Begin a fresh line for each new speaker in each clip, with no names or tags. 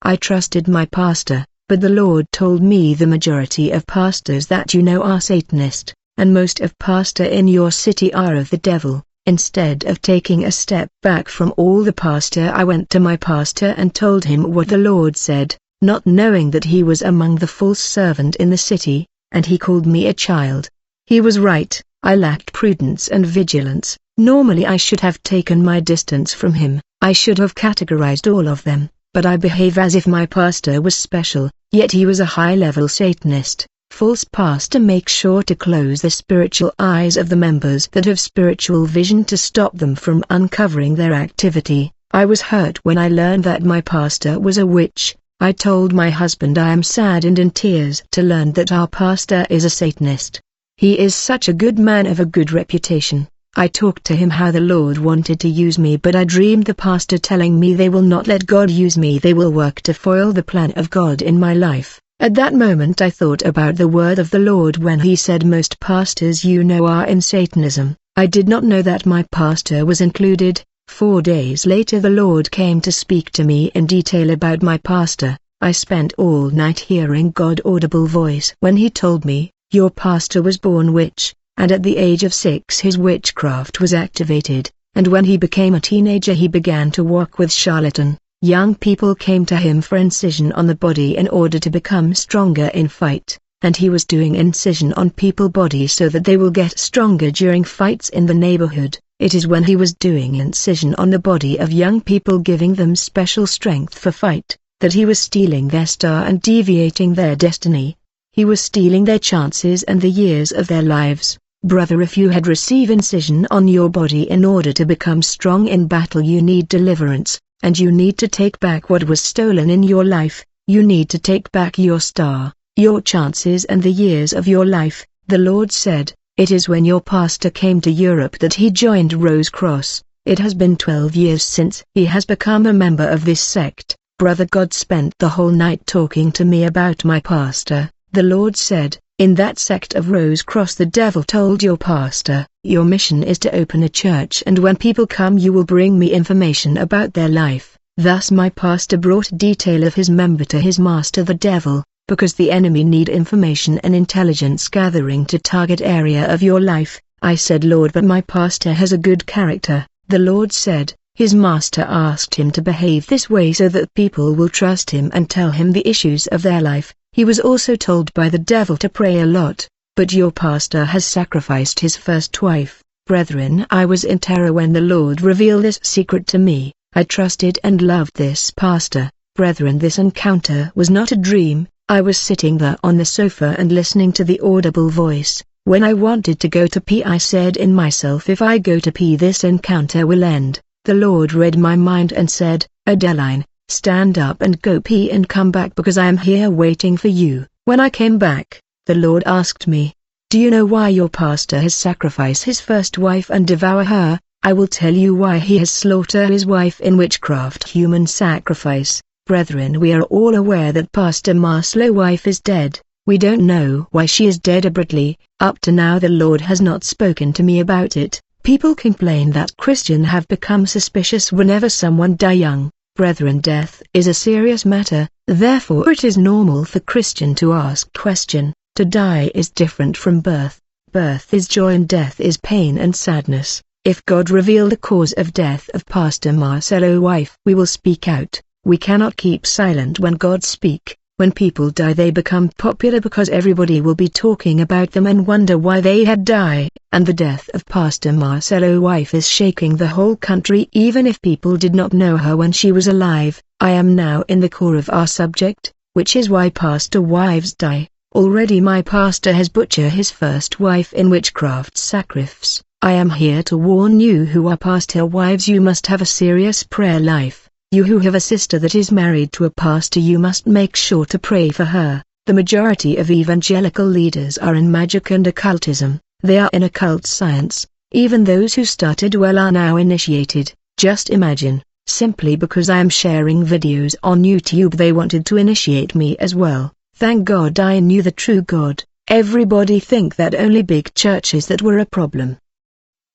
I trusted my pastor, but the Lord told me the majority of pastors that you know are Satanist, and most of pastor in your city are of the devil. Instead of taking a step back from all the pastor, I went to my pastor and told him what the Lord said, not knowing that he was among the false servant in the city, and he called me a child. He was right. I lacked prudence and vigilance. Normally I should have taken my distance from him. I should have categorized all of them, but I behave as if my pastor was special, yet he was a high-level Satanist. False pastor makes sure to close the spiritual eyes of the members that have spiritual vision to stop them from uncovering their activity. I was hurt when I learned that my pastor was a witch. I told my husband I am sad and in tears to learn that our pastor is a Satanist. He is such a good man of a good reputation. I talked to him how the Lord wanted to use me, but I dreamed the pastor telling me they will not let God use me, they will work to foil the plan of God in my life. At that moment I thought about the word of the Lord when he said most pastors you know are in Satanism. I did not know that my pastor was included. 4 days later the Lord came to speak to me in detail about my pastor. I spent all night hearing God's audible voice when he told me, your pastor was born witch, and at the age of 6 his witchcraft was activated, and when he became a teenager he began to walk with charlatan. Young people came to him for incision on the body in order to become stronger in fight, and he was doing incision on people's bodies so that they will get stronger during fights in the neighborhood. It is when he was doing incision on the body of young people giving them special strength for fight, that he was stealing their star and deviating their destiny. He was stealing their chances and the years of their lives. Brother, if you had received incision on your body in order to become strong in battle, you need deliverance, and you need to take back what was stolen in your life. You need to take back your star, your chances and the years of your life. The Lord said, it is when your pastor came to Europe that he joined Rose Cross. It has been 12 years since he has become a member of this sect. Brother, God spent the whole night talking to me about my pastor. The Lord said, in that sect of Rose Cross the devil told your pastor, your mission is to open a church, and when people come you will bring me information about their life. Thus my pastor brought detail of his member to his master the devil, because the enemy need information and intelligence gathering to target area of your life. I said, Lord, but my pastor has a good character. The Lord said, his master asked him to behave this way so that people will trust him and tell him the issues of their life. He was also told by the devil to pray a lot, but your pastor has sacrificed his first wife. Brethren, I was in terror when the Lord revealed this secret to me. I trusted and loved this pastor. Brethren, this encounter was not a dream. I was sitting there on the sofa and listening to the audible voice. When I wanted to go to pee, I said in myself, if I go to pee this encounter will end. The Lord read my mind and said, Adeline, stand up and go pee and come back because I am here waiting for you. When I came back, the Lord asked me, do you know why your pastor has sacrificed his first wife and devour her? I will tell you why he has slaughtered his wife in witchcraft, human sacrifice. Brethren, we are all aware that Pastor Marslow's wife is dead. We don't know why she is dead abruptly. Up to now the Lord has not spoken to me about it. People complain that Christians have become suspicious whenever someone die young. Brethren, death is a serious matter, therefore it is normal for Christian to ask question. To die is different from birth. Birth is joy and death is pain and sadness. If God revealed the cause of death of Pastor Marcello's wife, we will speak out. We cannot keep silent when God speak. When people die they become popular because everybody will be talking about them and wonder why they had died, and the death of Pastor Marcello's wife is shaking the whole country even if people did not know her when she was alive. I am now in the core of our subject, which is why pastor wives die. Already my pastor has butchered his first wife in witchcraft sacrifice. I am here to warn you who are pastor wives, you must have a serious prayer life. You who have a sister that is married to a pastor, you must make sure to pray for her. The majority of evangelical leaders are in magic and occultism. They are in occult science. Even those who started well are now initiated. Just imagine, simply because I am sharing videos on YouTube they wanted to initiate me as well. Thank God I knew the true God. Everybody think that only big churches that were a problem.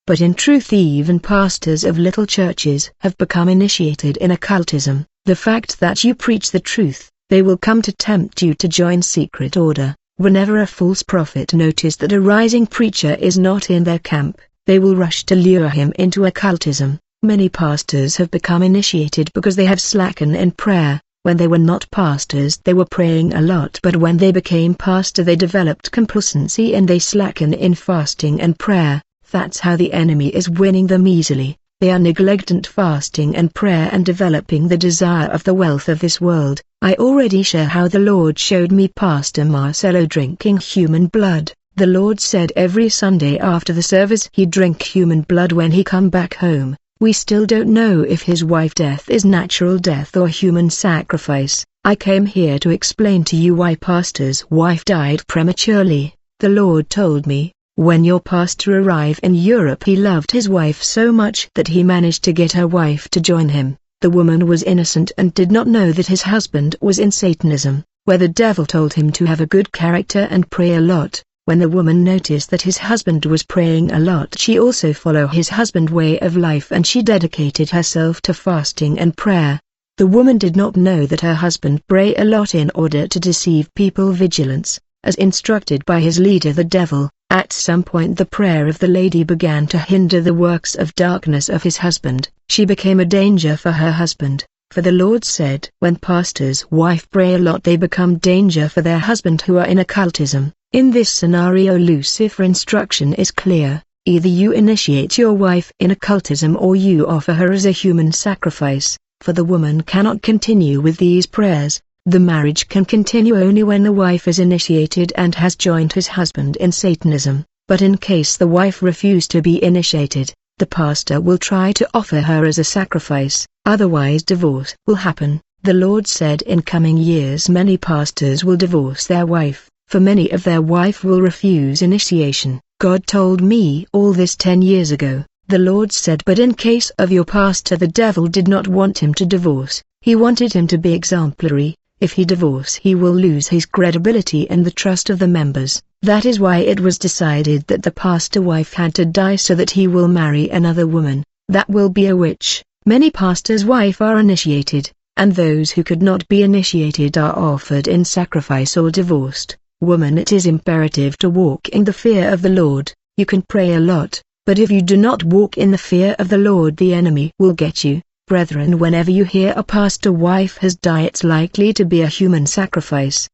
But in truth even pastors of little churches have become initiated in occultism. The fact that you preach the truth, they will come to tempt you to join secret order. Whenever a false prophet notices that a rising preacher is not in their camp, they will rush to lure him into occultism. Many pastors have become initiated because they have slackened in prayer. When they were not pastors they were praying a lot, but when they became pastor they developed complacency and they slacken in fasting and prayer. That's how the enemy is winning them easily. They are neglecting fasting and prayer and developing the desire of the wealth of this world. I already share how the Lord showed me Pastor Marcelo drinking human blood. The Lord said every Sunday after the service he'd drink human blood when he come back home. We still don't know if his wife's death is natural death or human sacrifice. I came here to explain to you why Pastor's wife died prematurely. The Lord told me, when your pastor arrived in Europe he loved his wife so much that he managed to get her wife to join him. The woman was innocent and did not know that his husband was in Satanism, where the devil told him to have a good character and pray a lot. When the woman noticed that his husband was praying a lot, she also followed his husband's way of life and she dedicated herself to fasting and prayer. The woman did not know that her husband prayed a lot in order to deceive people. Vigilance, as instructed by his leader the devil. At some point the prayer of the lady began to hinder the works of darkness of his husband. She became a danger for her husband, for the Lord said when pastors' wife pray a lot they become danger for their husband who are in occultism. In this scenario Lucifer's instruction is clear: either you initiate your wife in occultism or you offer her as a human sacrifice, for the woman cannot continue with these prayers. The marriage can continue only when the wife is initiated and has joined his husband in Satanism, but in case the wife refused to be initiated, the pastor will try to offer her as a sacrifice, otherwise divorce will happen. The Lord said in coming years many pastors will divorce their wife, for many of their wife will refuse initiation. God told me all this 10 years ago. The Lord said, but in case of your pastor the devil did not want him to divorce, he wanted him to be exemplary. If he divorce he will lose his credibility and the trust of the members. That is why it was decided that the pastor wife had to die so that he will marry another woman. That will be a witch. Many pastors' wives are initiated, and those who could not be initiated are offered in sacrifice or divorced. Woman, it is imperative to walk in the fear of the Lord. You can pray a lot, but if you do not walk in the fear of the Lord the enemy will get you. Brethren, whenever you hear a pastor wife has died it's likely to be a human sacrifice.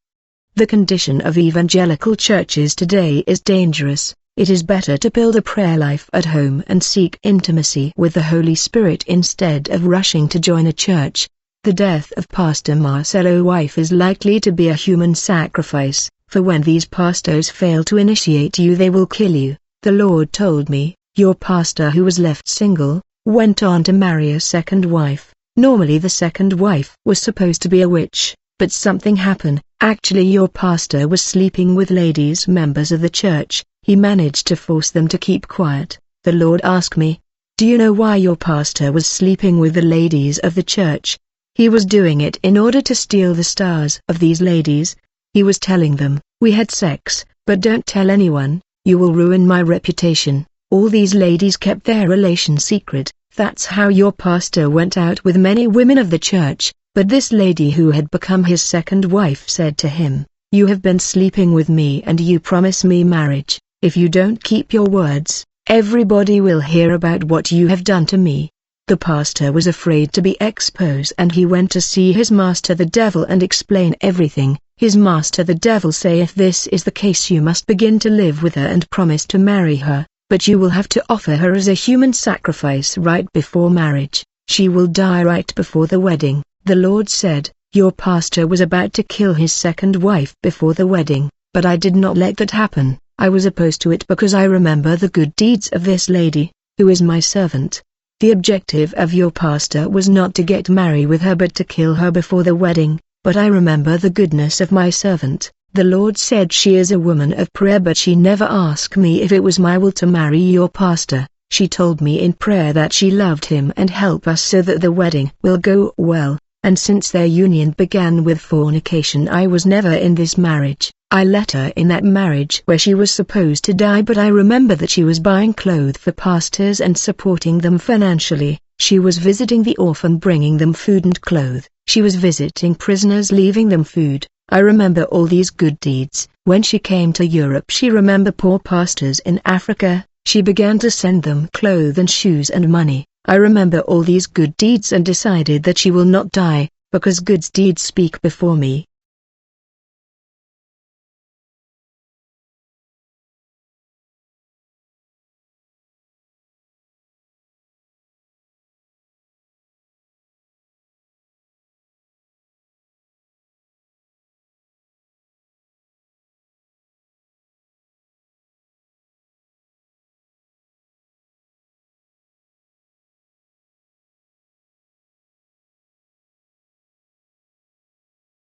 The condition of evangelical churches today is dangerous. It is better to build a prayer life at home and seek intimacy with the Holy Spirit instead of rushing to join a church. The death of Pastor Marcelo's wife is likely to be a human sacrifice, for when these pastors fail to initiate you they will kill you. The Lord told me, your pastor who was left single, went on to marry a second wife. Normally the second wife was supposed to be a witch, but something happened. Actually your pastor was sleeping with ladies members of the church. He managed to force them to keep quiet. The Lord asked me, do you know why your pastor was sleeping with the ladies of the church? He was doing it in order to steal the stars of these ladies. He was telling them, we had sex, but don't tell anyone, you will ruin my reputation. All these ladies kept their relation secret. That's how your pastor went out with many women of the church. But this lady who had become his second wife said to him, you have been sleeping with me and you promise me marriage. If you don't keep your words, everybody will hear about what you have done to me. The pastor was afraid to be exposed and he went to see his master the devil and explain everything. His master the devil say, if this is the case you must begin to live with her and promise to marry her, but you will have to offer her as a human sacrifice right before marriage. She will die right before the wedding. The Lord said, your pastor was about to kill his second wife before the wedding, but I did not let that happen. I was opposed to it because I remember the good deeds of this lady, who is my servant. The objective of your pastor was not to get married with her but to kill her before the wedding, but I remember the goodness of my servant. The Lord said she is a woman of prayer, but she never asked me if it was my will to marry your pastor. She told me in prayer that she loved him and help us so that the wedding will go well. And since their union began with fornication, I was never in this marriage. I let her in that marriage where she was supposed to die, but I remember that she was buying clothes for pastors and supporting them financially. She was visiting the orphan, bringing them food and clothes. She was visiting prisoners, leaving them food. I remember all these good deeds. When she came to Europe, she remembered poor pastors in Africa. She began to send them clothes and shoes and money. I remember all these good deeds and decided that she will not die, because good deeds speak before me.